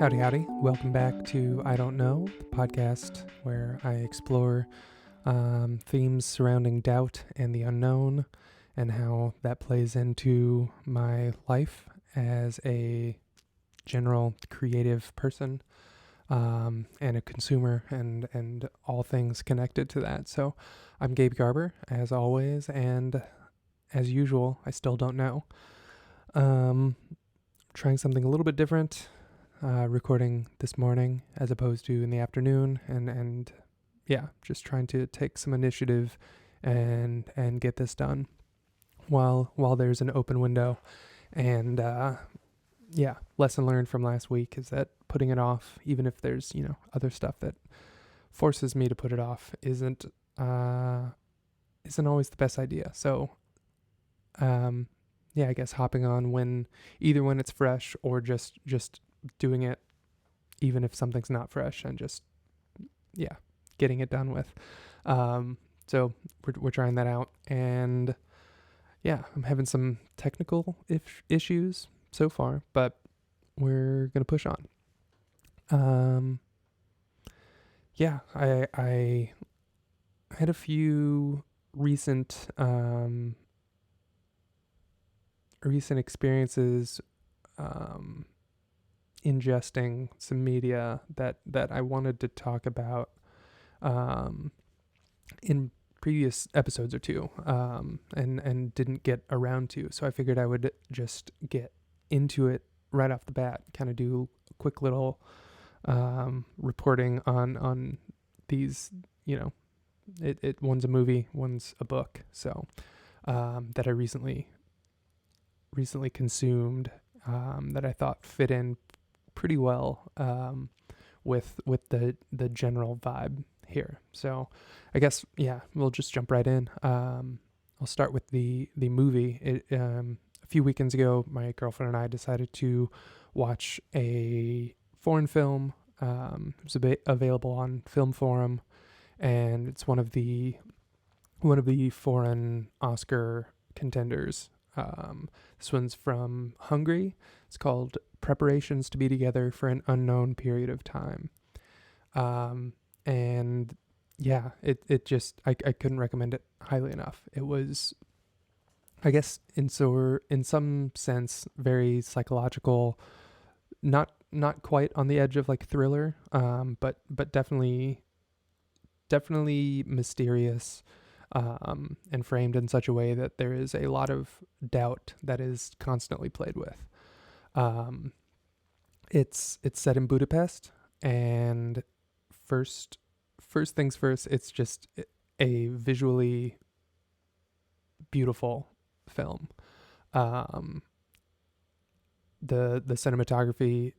Howdy, howdy. Welcome back to I Don't Know, the podcast where I explore themes surrounding doubt and the unknown and how that plays into my life as a general creative person and a consumer and all things connected to that. So I'm Gabe Garber, as always, and as usual, I still don't know. Trying something a little bit different. Recording this morning as opposed to in the afternoon, and yeah, just trying to take some initiative and get this done while there's an open window. And yeah, lesson learned from last week is that putting it off, even if there's other stuff that forces me to put it off, isn't always the best idea. So yeah, I guess hopping on when it's fresh, or just doing it even if something's not fresh, and just getting it done with. So we're trying that out, and yeah, I'm having some technical issues so far, but we're gonna push on. Yeah, I had a few recent experiences ingesting some media that I wanted to talk about in previous episodes or two, and didn't get around to. So I figured I would just get into it right off the bat, kind of do a quick little reporting on these, one's a movie, one's a book. So that I recently consumed, that I thought fit in pretty well with the general vibe here. So I guess, yeah, we'll just jump right in. I'll start with the movie. A few weekends ago, my girlfriend and I decided to watch a foreign film. It was available on Film Forum, and it's one of the foreign Oscar contenders. This one's from Hungary. It's called Preparations to Be Together for an Unknown Period of Time. And yeah, it just, I couldn't recommend it highly enough. It was, I guess, in some sense, very psychological, not quite on the edge of like thriller, but definitely mysterious, and framed in such a way that there is a lot of doubt that is constantly played with. It's set in Budapest, and first things first, it's just a visually beautiful film. The cinematography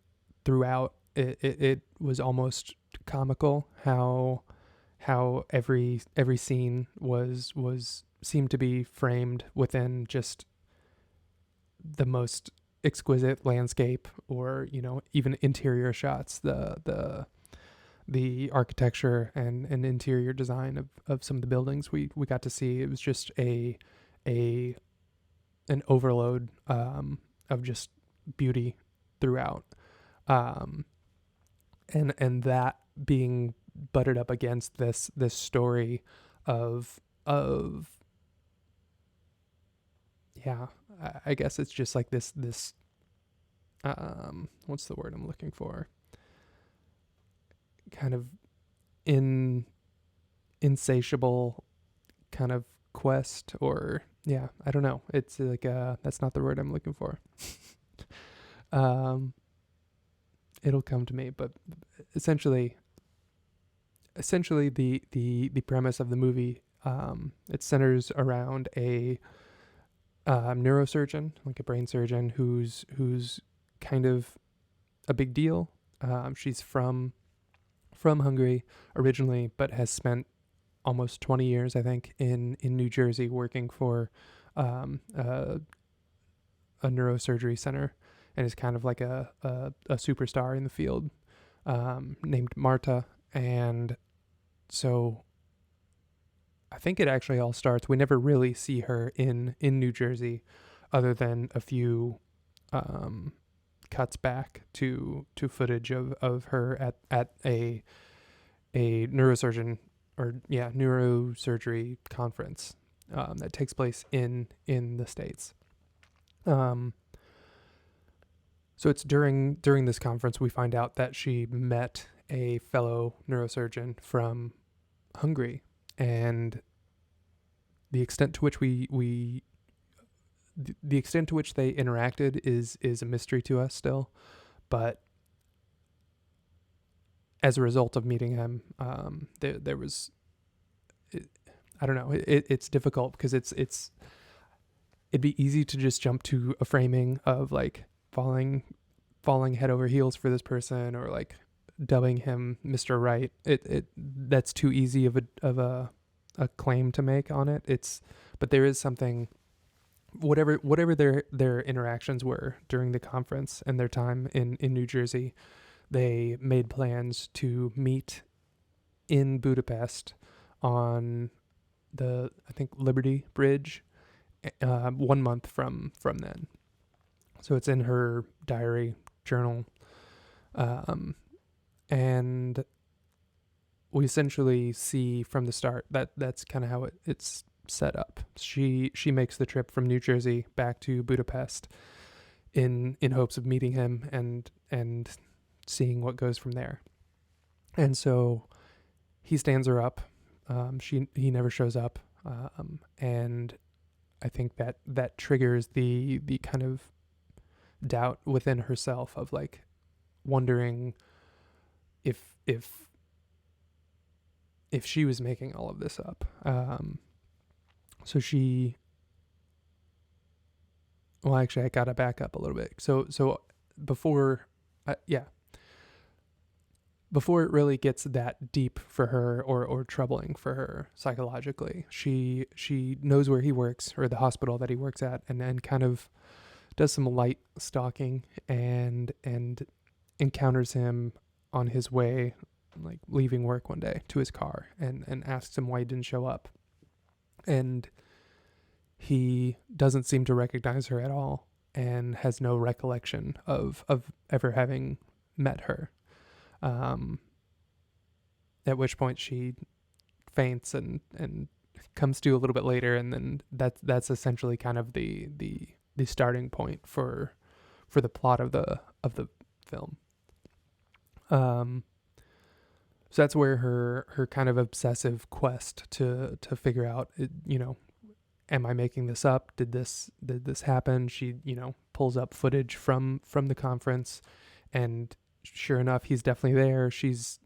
throughout, it was almost comical how every scene was seemed to be framed within just the most exquisite landscape, or even interior shots. The architecture and interior design of some of the buildings we got to see, it was just an overload of just beauty throughout, and that being butted up against this story of yeah, I guess it's just like this what's the word I'm looking for, kind of insatiable kind of quest, or yeah, I don't know, it's like that's not the word I'm looking for. It'll come to me, but essentially the premise of the movie, it centers around a neurosurgeon, like a brain surgeon, who's kind of a big deal. She's from Hungary originally, but has spent almost 20 years, I think, in New Jersey working for a neurosurgery center, and is kind of like a superstar in the field, named Marta. And so I think it actually all starts, we never really see her in New Jersey, other than a few cuts back to footage of her at a neurosurgeon neurosurgery conference that takes place in the States. So it's during this conference we find out that she met a fellow neurosurgeon from Hungary, and the extent to which the extent to which they interacted is a mystery to us still, but as a result of meeting him, there was, I don't know, it's difficult because it'd be easy to just jump to a framing of like falling head over heels for this person, or like dubbing him Mr. Right. That's too easy of a claim to make on it. But there is something, whatever their interactions were during the conference and their time in New Jersey, they made plans to meet in Budapest on the, I think, Liberty Bridge 1 month from then. So it's in her diary journal. And we essentially see from the start that that's kind of how it's set up. She makes the trip from New Jersey back to Budapest in hopes of meeting him and seeing what goes from there. And so he stands her up. He never shows up. And I think that triggers the kind of doubt within herself of like wondering if she was making all of this up. So actually I gotta back up a little bit. So before it really gets that deep for her or troubling for her psychologically, she knows where he works, or the hospital that he works at, and kind of does some light stalking and encounters him on his way, like leaving work one day, to his car, and asks him why he didn't show up. And he doesn't seem to recognize her at all and has no recollection of ever having met her. At which point she faints and comes to a little bit later, and then that's essentially kind of the starting point for the plot of the film. So that's where her kind of obsessive quest to figure out, am I making this up? Did this happen? She, pulls up footage from the conference, and sure enough, he's definitely there. She's,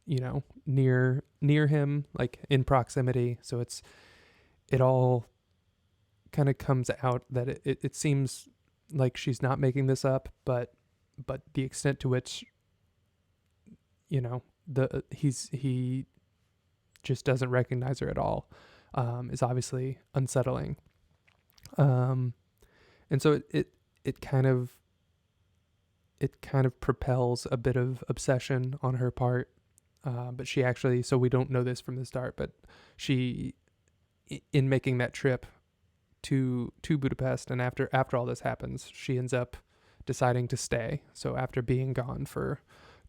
near him, like in proximity. So it all kind of comes out that it seems like she's not making this up, but the extent to which, he just doesn't recognize her at all, is obviously unsettling. And so it kind of propels a bit of obsession on her part. But she actually, so we don't know this from the start, but she, in making that trip to Budapest, and after all this happens, she ends up deciding to stay. So after being gone for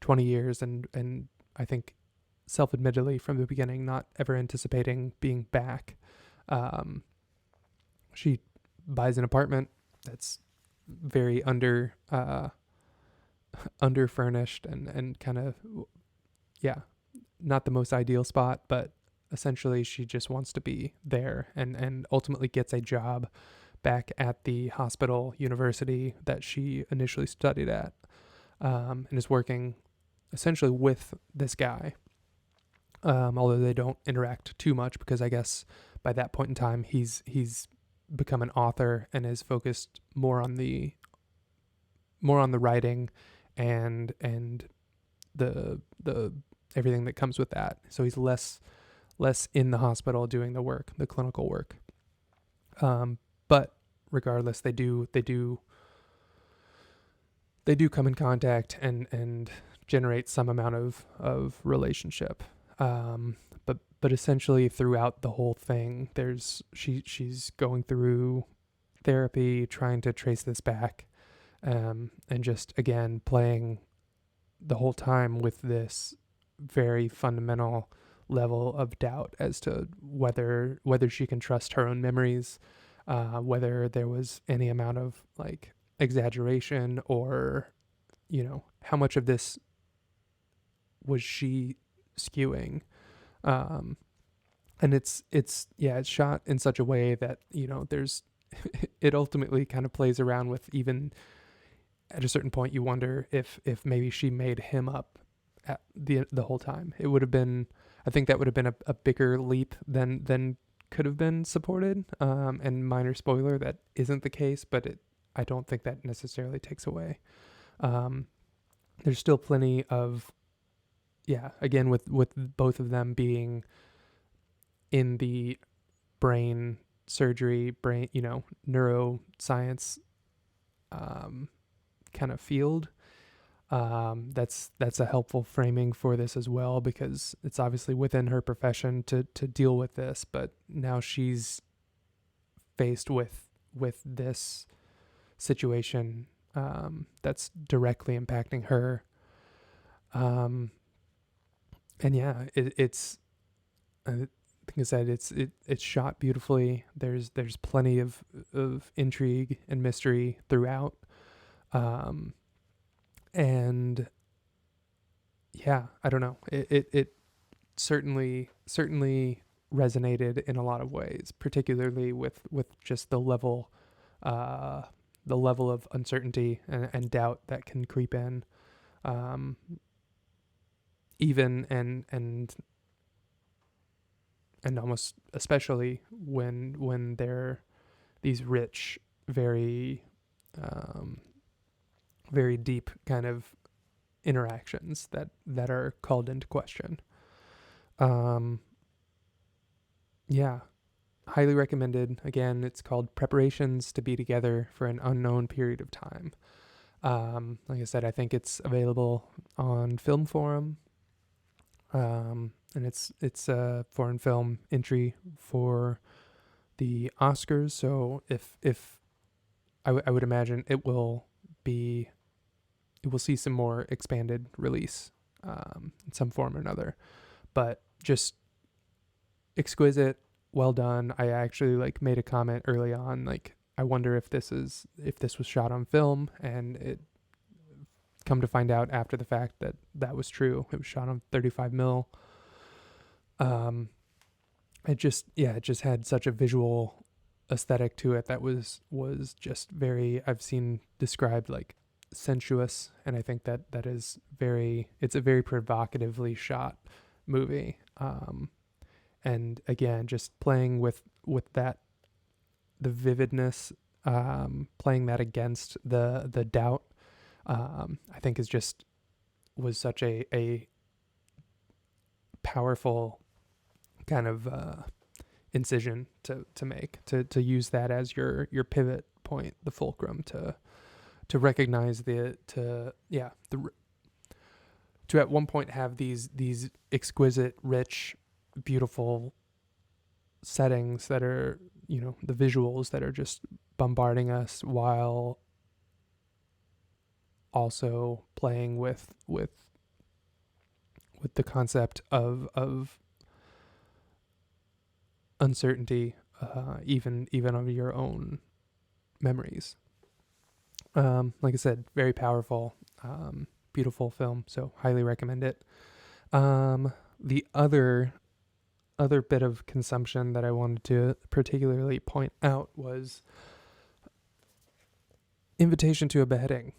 20 years and I think self-admittedly from the beginning not ever anticipating being back, she buys an apartment that's very underfurnished and kind of, not the most ideal spot, but essentially she just wants to be there, and ultimately gets a job back at the hospital university that she initially studied at, and is working essentially with this guy, although they don't interact too much, because I guess by that point in time he's become an author and is focused more on the writing and the everything that comes with that. So he's less in the hospital doing the work, the clinical work. But regardless, they do come in contact and generate some amount of relationship. But essentially throughout the whole thing, she's going through therapy, trying to trace this back, and just again playing the whole time with this very fundamental level of doubt as to whether she can trust her own memories, whether there was any amount of like exaggeration, or how much of this was she skewing. And it's shot in such a way that there's it ultimately kind of plays around with, even at a certain point you wonder if maybe she made him up at the whole time. It would have been, I think that would have been a bigger leap than could have been supported. And minor spoiler, that isn't the case, but I don't think that necessarily takes away. There's still plenty of, again, with both of them being in the brain surgery, neuroscience kind of field. That's a helpful framing for this as well, because it's obviously within her profession to deal with this, but now she's faced with this situation that's directly impacting her. And it's I think I said it's shot beautifully. There's plenty of intrigue and mystery throughout. And I don't know. It certainly resonated in a lot of ways, particularly with just the level of uncertainty and doubt that can creep in, even and almost especially when they're these rich, very very deep kind of interactions that are called into question. Highly recommended. Again, it's called Preparations to Be Together for an Unknown Period of Time. Like I said, I think it's available on Film Forum. And it's a foreign film entry for the Oscars. So if I would imagine it will see some more expanded release, in some form or another, but just exquisite, well done. I actually made a comment early on, I wonder if this was shot on film, and it come to find out after the fact that was true. It was shot on 35 mil. It just had such a visual aesthetic to it that was just very, I've seen described sensuous, and I think that is it's a very provocatively shot movie. And again, just playing with that, the vividness, playing that against the doubt, I think was such a powerful kind of incision to make, to use that as your pivot point, the fulcrum, to recognize to at one point have these exquisite, rich, beautiful settings that are, the visuals that are just bombarding us, while also playing with the concept of uncertainty, even of your own memories. Like I said, very powerful, beautiful film. So highly recommend it. The other bit of consumption that I wanted to particularly point out was Invitation to a Beheading,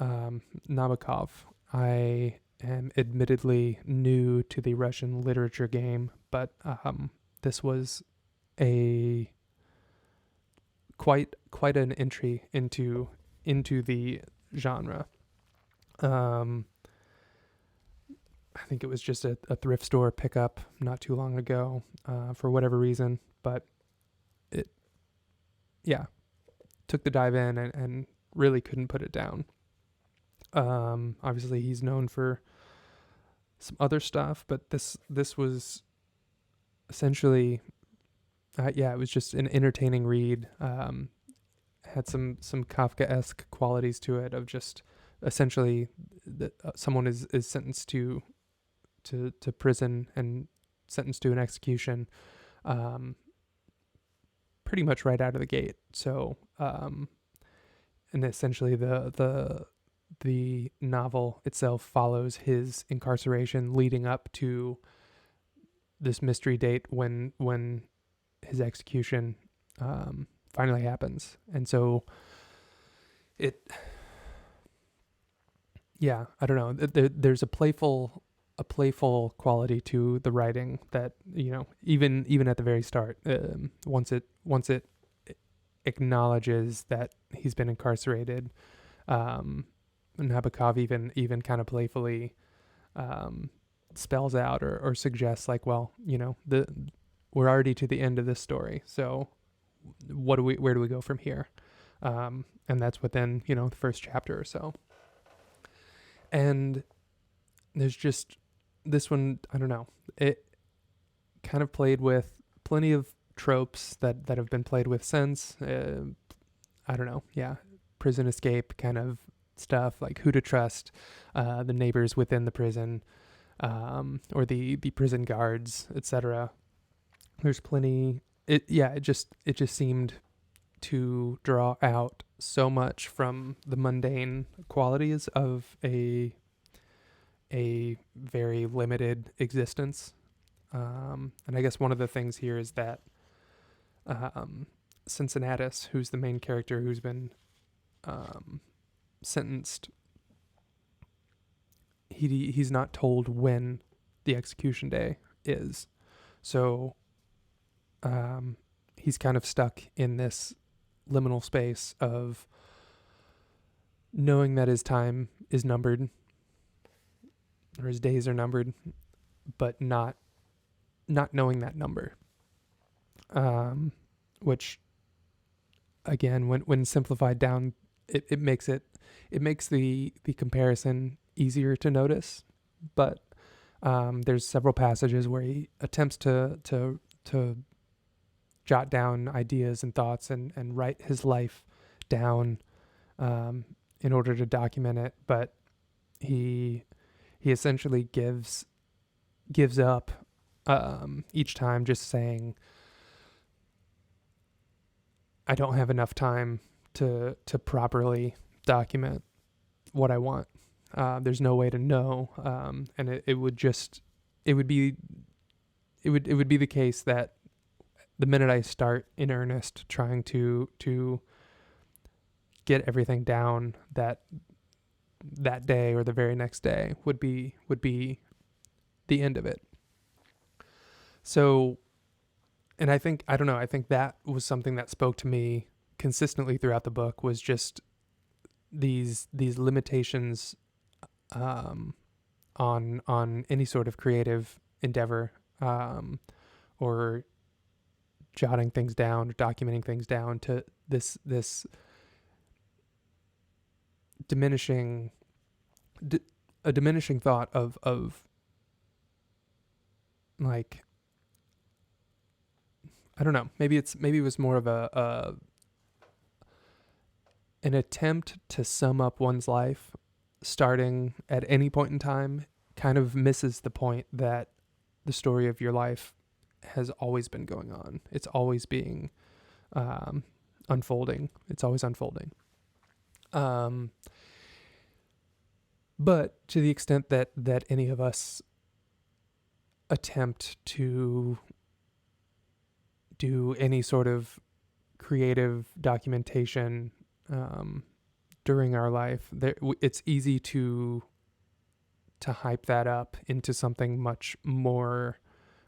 Nabokov. I am admittedly new to the Russian literature game, but this was a quite an entry into the genre. I think it was just a thrift store pickup not too long ago, for whatever reason, but it took the dive in and really couldn't put it down. Obviously he's known for some other stuff, but this was essentially, it was just an entertaining read, had some Kafka-esque qualities to it, of just essentially someone is sentenced to prison and sentenced to an execution, pretty much right out of the gate. So, and essentially the novel itself follows his incarceration leading up to this mystery date when his execution finally happens. And so I don't know. There's a playful quality to the writing that, even at the very start, once it acknowledges that he's been incarcerated, Nabokov even kind of playfully spells out or suggests, like, well, we're already to the end of this story, so where do we go from here? And that's within the first chapter or so. And there's just this one, I don't know, it kind of played with plenty of tropes that have been played with since. I don't know, prison escape kind of stuff, like who to trust, the neighbors within the prison, or the prison guards, etc. There's plenty. It just seemed to draw out so much from the mundane qualities of a very limited existence. And I guess one of the things here is that Cincinnatus, who's the main character, who's been sentenced, he's not told when the execution day is. So he's kind of stuck in this liminal space of knowing that his time is numbered, or his days are numbered, but not knowing that number. Which, again, when simplified down, it makes the comparison easier to notice. But there's several passages where he attempts to jot down ideas and thoughts and write his life down in order to document it, but he essentially gives up each time, just saying, I don't have enough time to properly document what I want. There's no way to know, and it would be the case that the minute I start in earnest trying to get everything down that day or the very next day would be the end of it. So, and I think that was something that spoke to me consistently throughout the book, was just these limitations on any sort of creative endeavor, or jotting things down, or documenting things down, to this diminishing thought of like, I don't know, maybe it was more of an attempt to sum up one's life starting at any point in time, kind of misses the point that the story of your life has always been going on. It's always being unfolding. It's always unfolding. But to the extent that any of us attempt to do any sort of creative documentation during our life, it's easy to hype that up into something much more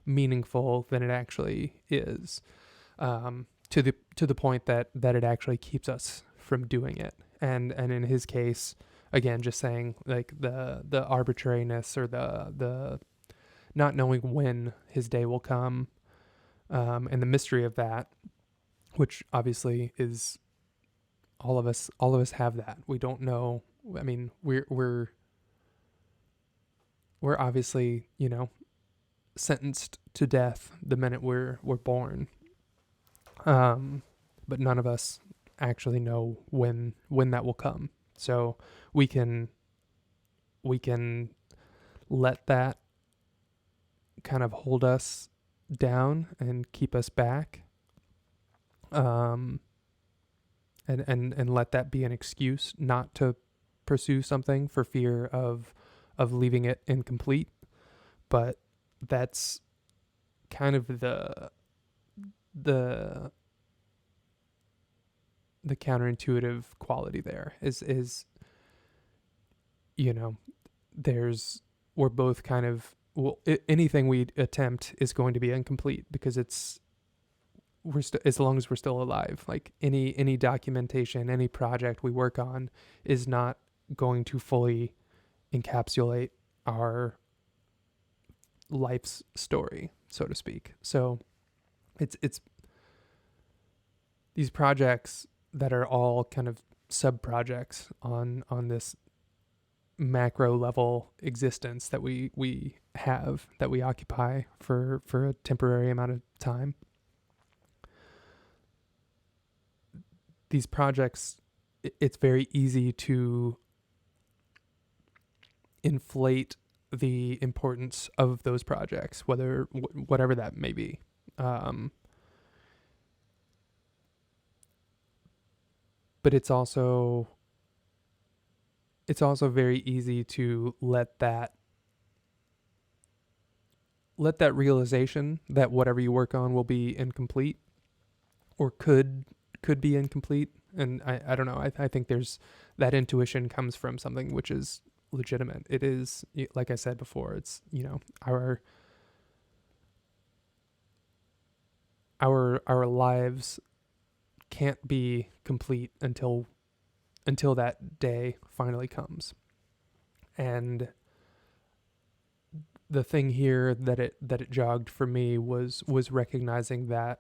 meaningful than it actually is, to the point that it actually keeps us from doing it. And in his case, again, just saying, like, the arbitrariness, or the not knowing when his day will come, and the mystery of that, which obviously is all of us have that. We don't know. I mean, we're obviously, sentenced to death the minute we're born. But none of us actually know when that will come. So we can let that kind of hold us down and keep us back, and let that be an excuse not to pursue something for fear of leaving it incomplete. But that's kind of the counterintuitive quality there is we're both kind of, anything we attempt is going to be incomplete because as long as we're still alive. Like any documentation, any project we work on is not going to fully encapsulate our life's story, so to speak. So it's these projects that are all kind of sub projects on this macro level existence that we have, that we occupy for a temporary amount of time. These projects, it's very easy to inflate the importance of those projects, whatever that may be. But it's also very easy to let that realization that whatever you work on will be incomplete, or could be incomplete. And I don't know. I think there's that intuition comes from something which is legitimate. It is, like I said before, it's, our lives can't be complete until that day finally comes. And the thing here that it jogged for me was recognizing that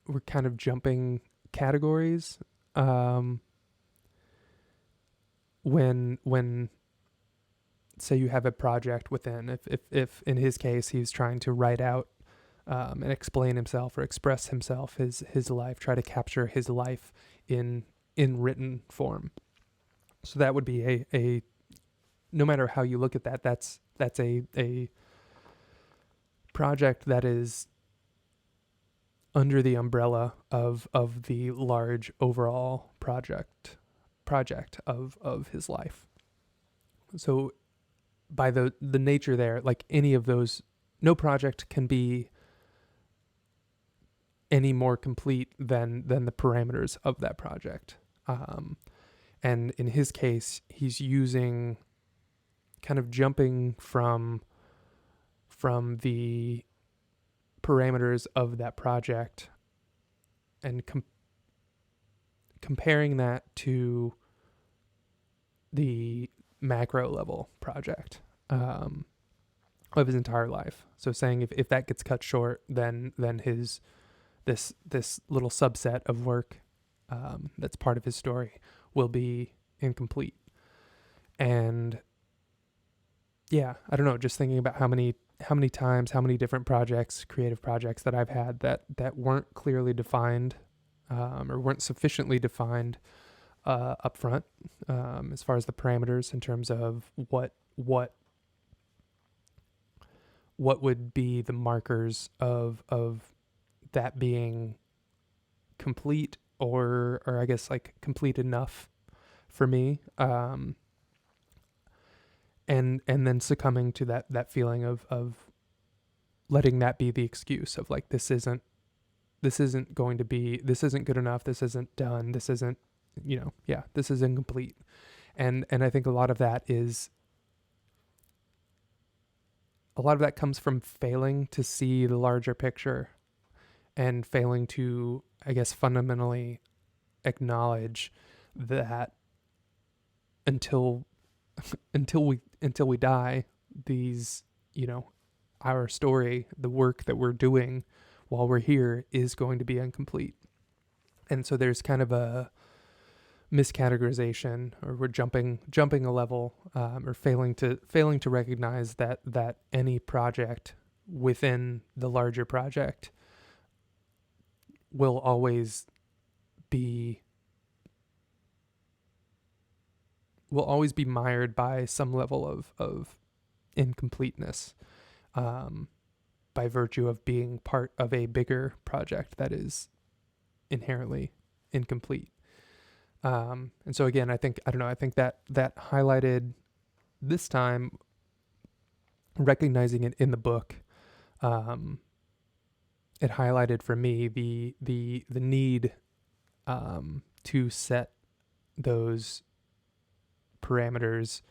we're kind of jumping categories when say you have a project within, if in his case he's trying to write out and explain himself or express himself, his life, try to capture his life in written form. So that would be a no matter how you look at that, that's a project that is under the umbrella of the large overall project of his life. So by the nature there, like any of those, no project can be any more complete than the parameters of that project. And in his case, he's using, kind of jumping from the parameters of that project and comparing that to the macro level project of his entire life. So saying if that gets cut short, then his this little subset of work that's part of his story will be incomplete. And yeah, I don't know, just thinking about how many times, how many different projects, creative projects that I've had that weren't clearly defined or weren't sufficiently defined up front as far as the parameters in terms of what would be the markers of that being complete or I guess like complete enough for me. And then succumbing to that feeling of letting that be the excuse of like, this isn't going to be, this isn't good enough, this isn't done, this isn't, this is incomplete. And I think a lot of that comes from failing to see the larger picture and failing to, I guess, fundamentally acknowledge that until we die, these, our story, the work that we're doing while we're here is going to be incomplete. And so there's kind of a miscategorization, or we're jumping a level, or failing to recognize that any project within the larger project will always be mired by some level of incompleteness, by virtue of being part of a bigger project that is inherently incomplete. And so again, I think that highlighted this time, recognizing it in the book, it highlighted for me the need to set those parameters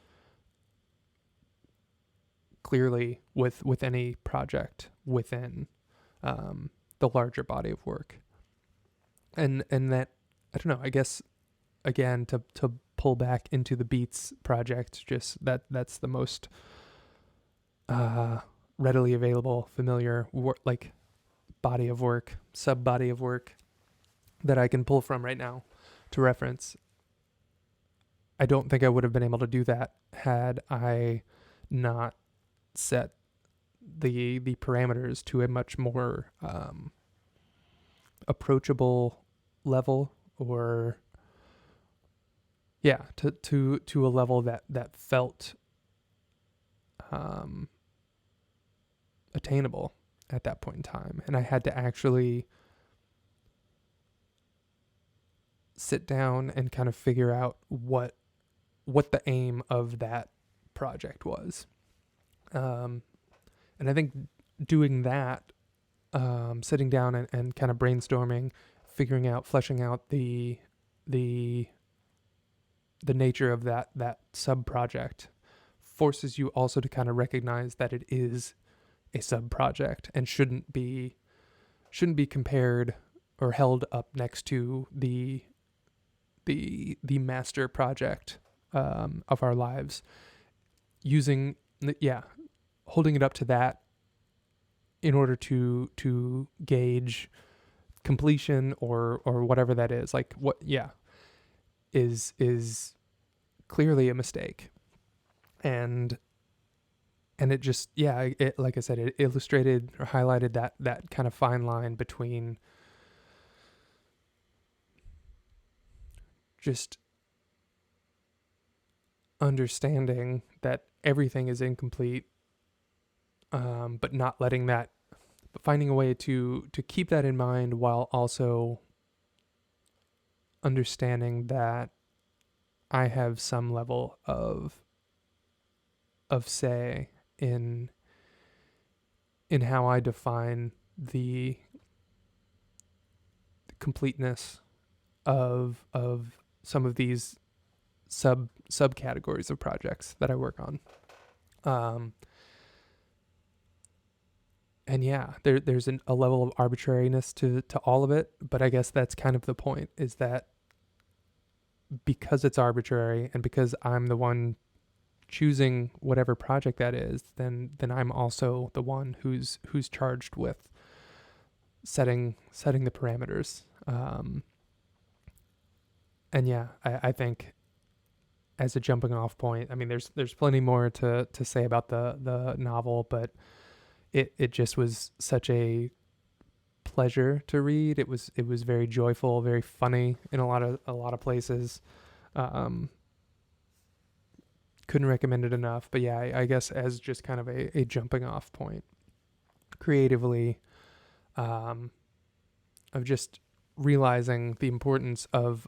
clearly with any project within the larger body of work. And that, I don't know, I guess, again, to pull back into the Beats project, just that's the most readily available, familiar body of work, sub body of work that I can pull from right now to reference. I don't think I would have been able to do that had I not set the parameters to a much more approachable level, or to a level that felt attainable at that point in time. And I had to actually sit down and kind of figure out what the aim of that project was. And I think doing that, sitting down and kind of brainstorming, fleshing out the nature of that sub project, forces you also to kind of recognize that it is a sub project and shouldn't be compared or held up next to the master project of our lives, holding it up to that in order to gauge completion or whatever that is, is clearly a mistake. And it just, like I said, it illustrated or highlighted that kind of fine line between just understanding that everything is incomplete, but finding a way to keep that in mind while also understanding that I have some level of say in how I define the completeness of some of these subcategories of projects that I work on. And there's a level of arbitrariness to all of it, but I guess that's kind of the point, is that because it's arbitrary and because I'm the one choosing whatever project that is, then I'm also the one who's charged with setting the parameters. I think as a jumping off point, I mean, there's plenty more to say about the novel, but it just was such a pleasure to read. It was very joyful, very funny in a lot of places. Couldn't recommend it enough. But I guess as just kind of a jumping off point creatively, of just realizing the importance of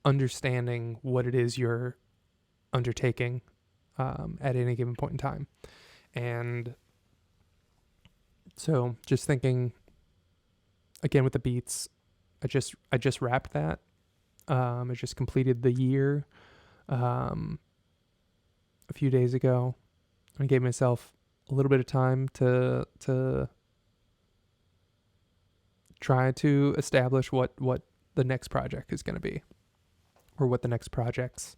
understanding what it is you're undertaking at any given point in time. And so just thinking again with the Beats, I just wrapped that. I just completed the year a few days ago. I gave myself a little bit of time to try to establish what the next project is going to be, or what the next projects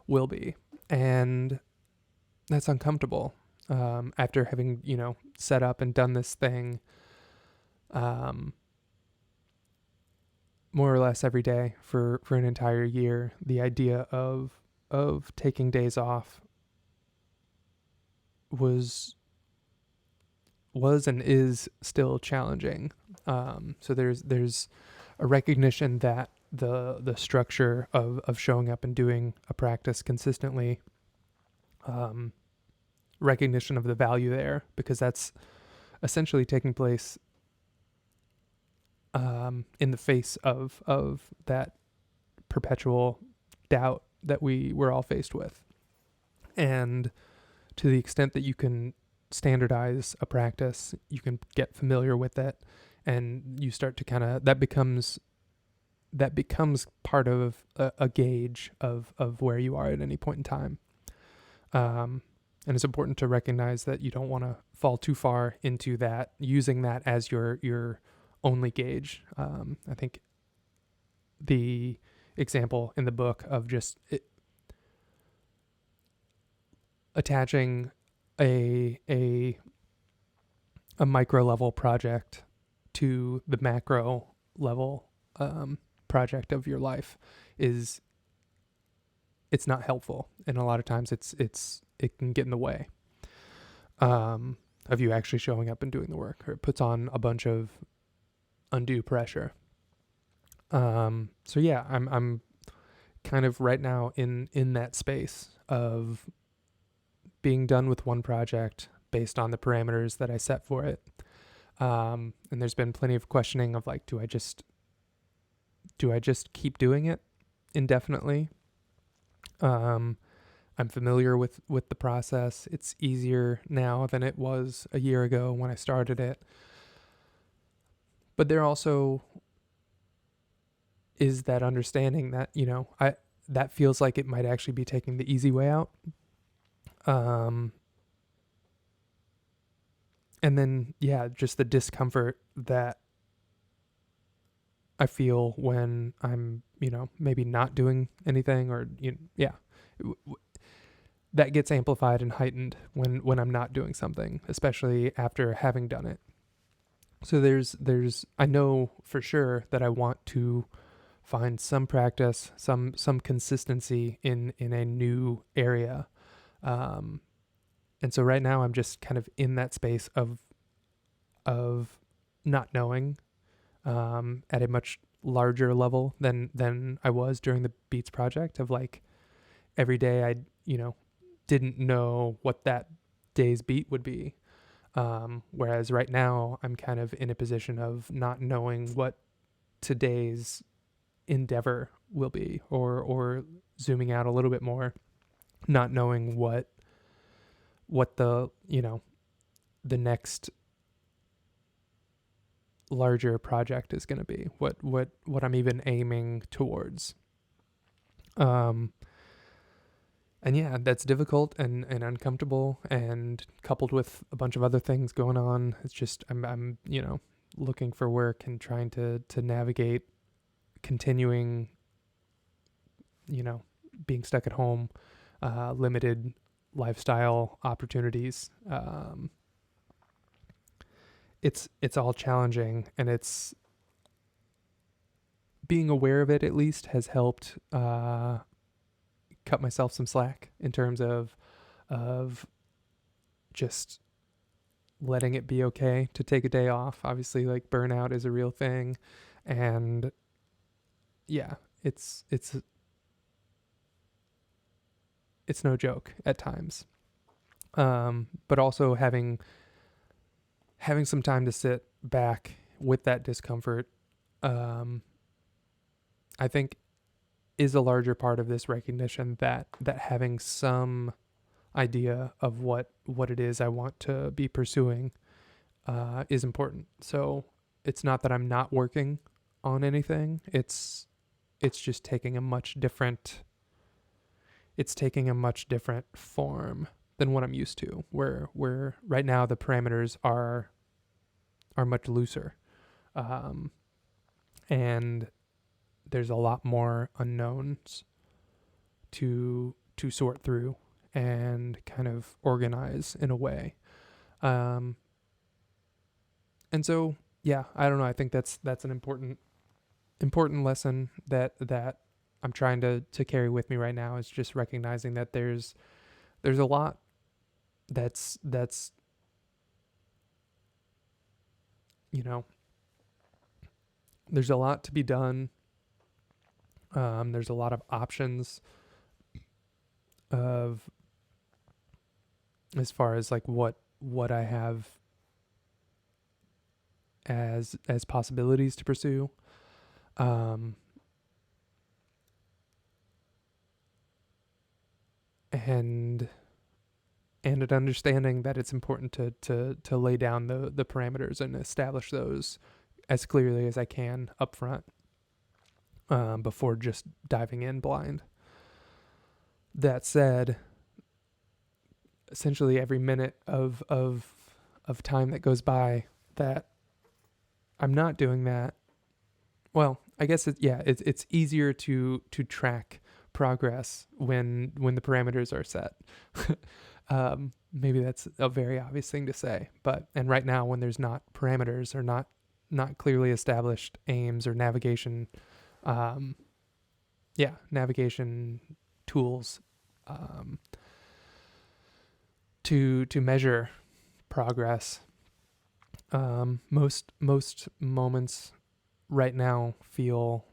will be. And that's uncomfortable. After having, set up and done this thing more or less every day for an entire year, the idea of taking days off was and is still challenging. So there's a recognition that the structure of showing up and doing a practice consistently, recognition of the value there, because that's essentially taking place in the face of that perpetual doubt that we're all faced with. And to the extent that you can standardize a practice, you can get familiar with it, and you start to kind of, that becomes part of a gauge of where you are at any point in time. And it's important to recognize that you don't want to fall too far into that, using that as your only gauge. I think the example in the book of just attaching a micro level project to the macro level project of your life it's not helpful, and a lot of times it can get in the way of you actually showing up and doing the work, or it puts on a bunch of undue pressure. So yeah, I'm kind of right now in that space of being done with one project based on the parameters that I set for it. And there's been plenty of questioning of like, do I just keep doing it indefinitely? I'm familiar with the process. It's easier now than it was a year ago when I started it. But there also is that understanding that, that feels like it might actually be taking the easy way out. And then, yeah, just the discomfort that I feel when I'm, maybe not doing anything, or, that gets amplified and heightened when I'm not doing something, especially after having done it. So I know for sure that I want to find some practice, some consistency in a new area. And so right now I'm just kind of in that space of not knowing, at a much larger level than I was during the Beats project, of like every day I, didn't know what that day's beat would be. Whereas right now I'm kind of in a position of not knowing what today's endeavor will be, or zooming out a little bit more, not knowing what the, the next larger project is going to be, what I'm even aiming towards. And yeah, that's difficult and uncomfortable, and coupled with a bunch of other things going on. It's just, I'm looking for work and trying to navigate continuing, being stuck at home, limited lifestyle opportunities. It's all challenging, and it's being aware of it at least has helped cut myself some slack in terms of just letting it be okay to take a day off. Obviously, like, burnout is a real thing, and yeah, it's no joke at times. But also having some time to sit back with that discomfort, I think is a larger part of this recognition that having some idea of what it is I want to be pursuing is important. So it's not that I'm not working on anything. It's just taking a much different form than what I'm used to, where right now the parameters are much looser. And there's a lot more unknowns to sort through and kind of organize in a way. And so, yeah, I don't know. I think that's an important lesson that I'm trying to carry with me right now, is just recognizing that there's a lot that's there's a lot to be done. There's a lot of options of as far as like what I have as possibilities to pursue. And an understanding that it's important to lay down the parameters and establish those as clearly as I can up front, before just diving in blind. That said, essentially every minute of time that goes by that I'm not doing that, well, I guess it's easier to track progress when the parameters are set. Maybe that's a very obvious thing to say, and right now when there's not parameters or not clearly established aims or navigation tools to measure progress, most moments right now feel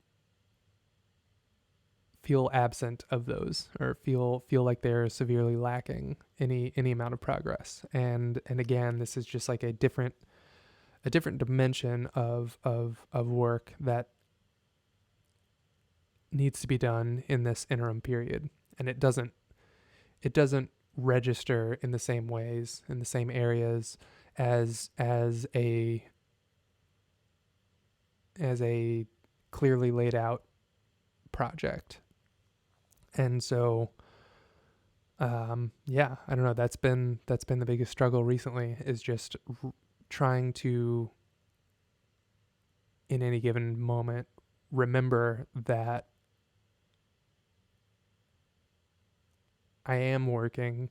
absent of those, or feel like they're severely lacking any amount of progress. And again, this is just like a different dimension of work that needs to be done in this interim period, and it doesn't register in the same ways, in the same areas as a clearly laid out project. And so I don't know, that's been the biggest struggle recently, is just trying to, in any given moment, remember that I am working,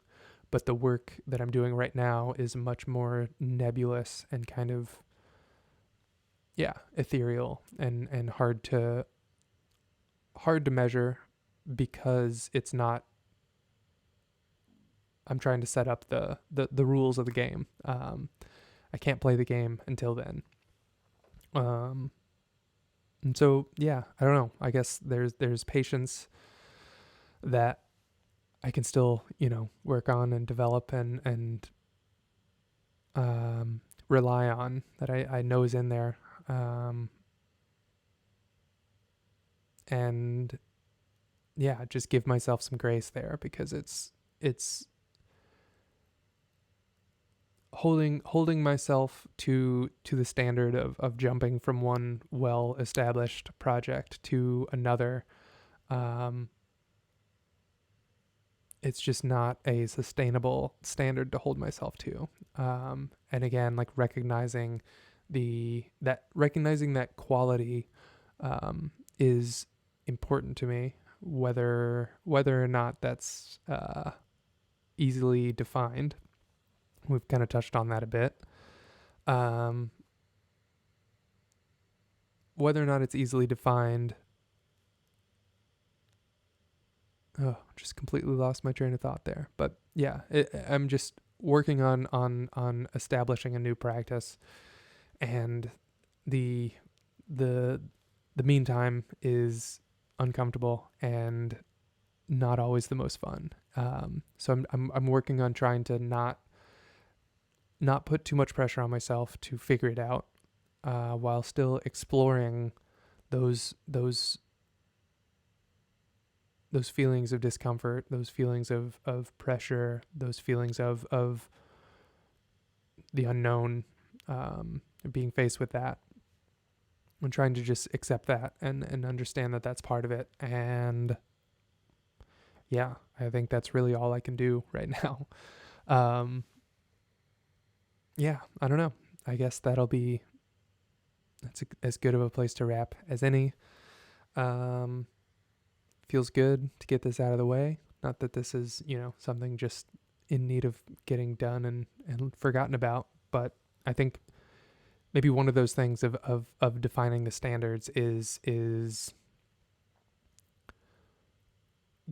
but the work that I'm doing right now is much more nebulous and kind of ethereal and hard to measure, because it's not, I'm trying to set up the rules of the game. I can't play the game until then. And so, I don't know. I guess there's patience that I can still, work on and develop and rely on, that I know is in there. And just give myself some grace there, because it's holding myself to the standard of jumping from one well-established project to another. It's just not a sustainable standard to hold myself to. And again, like recognizing that quality is important to me, whether or not that's easily defined. We've kind of touched on that a bit. Whether or not it's easily defined. Oh, just completely lost my train of thought there. But I'm just working on establishing a new practice, and the meantime is uncomfortable and not always the most fun. So I'm working on trying to not put too much pressure on myself to figure it out, while still exploring those feelings of discomfort, those feelings of pressure, those feelings of the unknown, being faced with that. I'm trying to just accept that and understand that that's part of it. And I think that's really all I can do right now. I don't know. I guess that's as good of a place to wrap as any. Feels good to get this out of the way. Not that this is, something just in need of getting done and forgotten about, but I think maybe one of those things of defining the standards is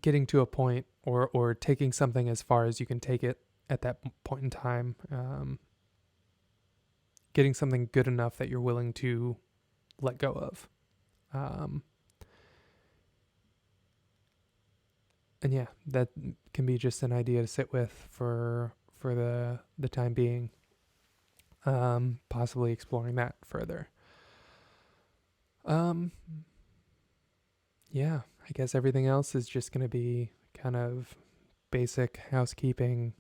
getting to a point or taking something as far as you can take it at that point in time, getting something good enough that you're willing to let go of. And yeah, that can be just an idea to sit with for the time being. Possibly exploring that further. Yeah, I guess everything else is just going to be kind of basic housekeeping,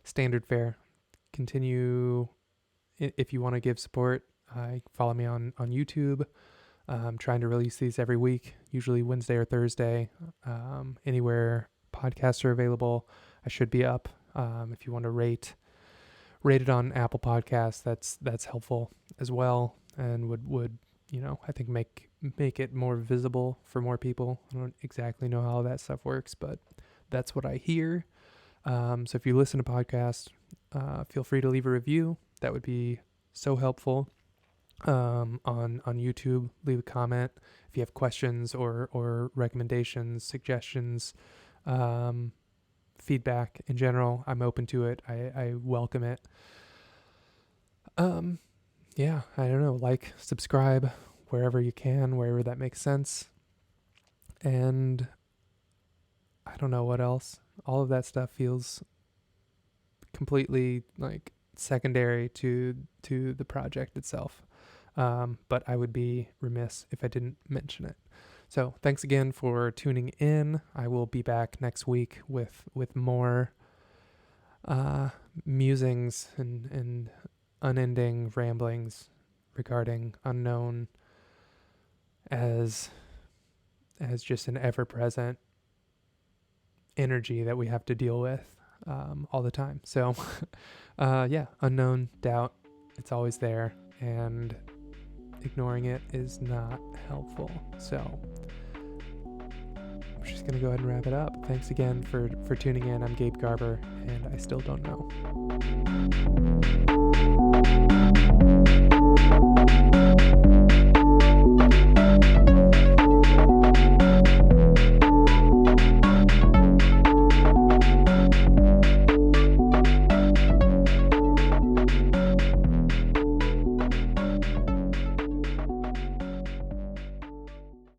standard fare. Continue, if you want to give support, follow me on YouTube. I'm trying to release these every week, usually Wednesday or Thursday. Anywhere podcasts are available, I should be up. If you want to rate it on Apple Podcasts, that's helpful as well, and would I think make it more visible for more people. I don't exactly know how that stuff works, but that's what I hear. So if you listen to podcasts, feel free to leave a review. That would be so helpful. On YouTube, leave a comment if you have questions or recommendations, suggestions, feedback in general. I'm open to it. I welcome it. Yeah, I don't know, subscribe wherever you can, wherever that makes sense. And I don't know what else. All of that stuff feels completely secondary to the project itself. But I would be remiss if I didn't mention it. So thanks again for tuning in. I will be back next week with more musings and unending ramblings regarding unknown as just an ever-present energy that we have to deal with all the time. So unknown, doubt, it's always there, and ignoring it is not helpful. So I'm just going to go ahead and wrap it up. Thanks again for tuning in. I'm Gabe Garber, and I still don't know.